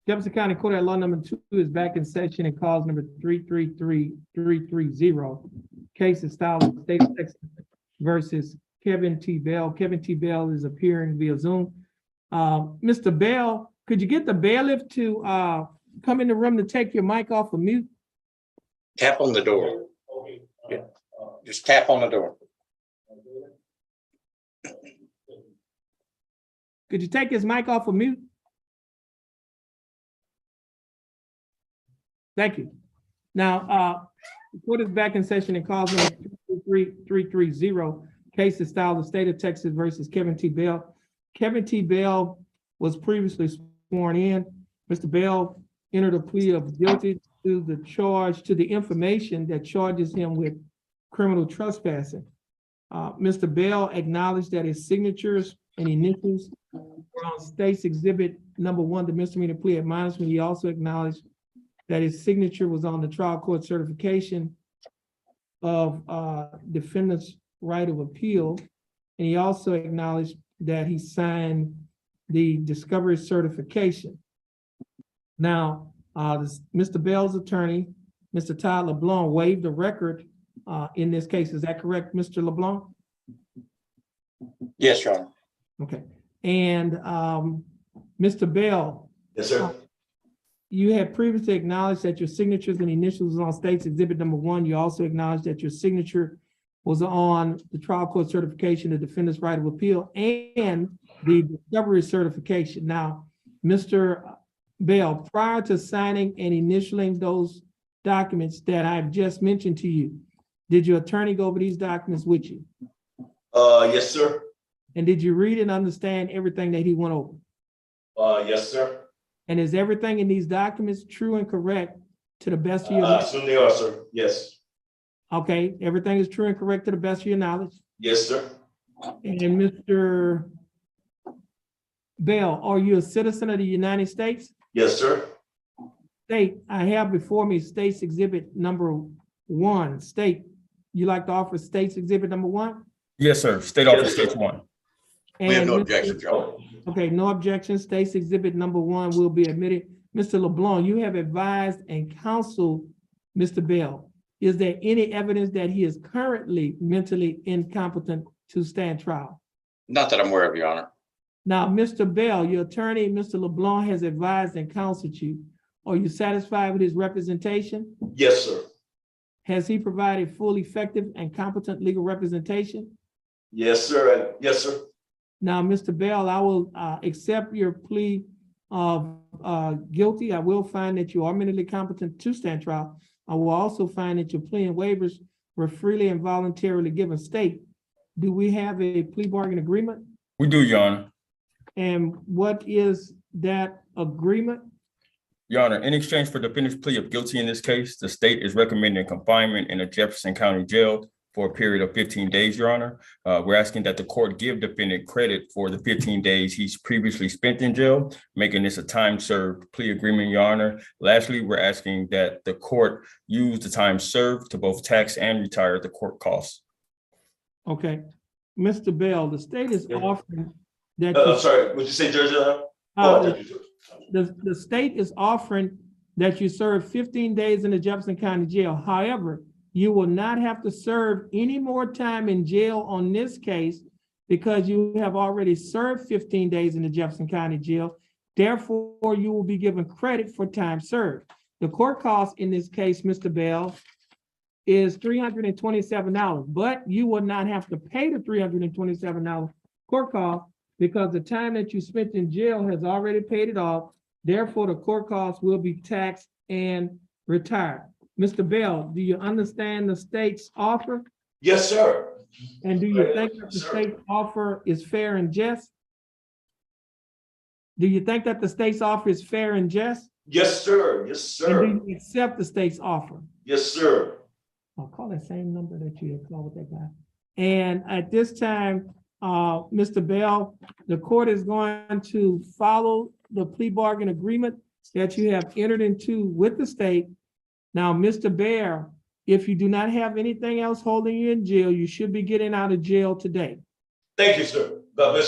Jefferson County Court at Law number 2 is back in session and calls number 333330. Case is styled in the state of Texas versus Kevin T. Bell. Kevin T. Bell is appearing via Zoom. Mr. Bell, could you get the bailiff to come in the room to take your mic off of mute? Tap on the door. Yeah. Just tap on the door. Could you take his mic off of mute? Thank you. Now, the court is back in session and calls number 3330. Case is styled the state of Texas versus Kevin T. Bell. Kevin T. Bell was previously sworn in. Mr. Bell entered a plea of guilty to the charge, to the information that charges him with criminal trespassing. Mr. Bell acknowledged that his signatures and initials were on state's exhibit number 1, the misdemeanor plea admonishment. He also acknowledged that his signature was on the trial court certification of defendant's right of appeal. And he also acknowledged that he signed the discovery certification. Now, Mr. Bell's attorney, Mr. Todd LeBlanc, waived the record in this case. Is that correct, Mr. LeBlanc? Yes, Your Honor. Okay. And Mr. Bell. Yes, sir. You had previously acknowledged that your signatures and initials was on state's exhibit number 1. You also acknowledged that your signature was on the trial court certification of defendant's right of appeal and the discovery certification. Now, Mr. Bell, prior to signing and initialing those documents that I've just mentioned to you, did your attorney go over these documents with you? Yes, sir. And did you read and understand everything that he went over? Yes, sir. And is everything in these documents true and correct to the best of your knowledge? Assume they are, sir. Yes. Okay, everything is true and correct to the best of your knowledge. Yes, sir. And Mr. Bell, are you a citizen of the United States? Yes, sir. State, I have before me state's exhibit number 1. State, you like to offer state's exhibit number 1? Yes, sir. State office stage 1. We have And no Mr. objection, Joe. Okay, no objection. State's exhibit number 1 will be admitted. Mr. LeBlanc, you have advised and counseled Mr. Bell. Is there any evidence that he is currently mentally incompetent to stand trial? Not that I'm aware of, Your Honor. Now, Mr. Bell, your attorney, Mr. LeBlanc, has advised and counseled you. Are you satisfied with his representation? Yes, sir. Has he provided full, effective, and competent legal representation? Yes, sir. Yes, sir. Now, Mr. Bell, I will accept your plea of guilty. I will find that you are mentally competent to stand trial. I will also find that your plea and waivers were freely and voluntarily given. State, do we have a plea bargain agreement? We do, Your Honor. And what is that agreement? Your Honor, in exchange for defendant's plea of guilty in this case, the state is recommending confinement in a Jefferson County jail for a period of 15 days, Your Honor. We're asking that the court give defendant credit for the 15 days he's previously spent in jail, making this a time-served plea agreement, Your Honor. Lastly, we're asking that the court use the time served to both tax and retire the court costs. Okay. Mr. Bell, the state is offering that. I'm sorry. Would you say, Judge? The state is offering that you serve 15 days in the Jefferson County Jail. However, you will not have to serve any more time in jail on this case because you have already served 15 days in the Jefferson County Jail. Therefore, you will be given credit for time served. The court cost in this case, Mr. Bell, is $327, but you will not have to pay the $327 court cost because the time that you spent in jail has already paid it off. Therefore, the court costs will be taxed and retired. Mr. Bell, do you understand the state's offer? Yes, sir. And do you think that the state's offer is fair and just? Do you think that the state's offer is fair and just? Yes, sir. Yes, sir. And do you accept the state's offer? Yes, sir. I'll call that same number that you had called with that guy. And at this time, Mr. Bell, the court is going to follow the plea bargain agreement that you have entered into with the state. Now, Mr. Bear, if you do not have anything else holding you in jail, you should be getting out of jail today. Thank you, sir. God bless you.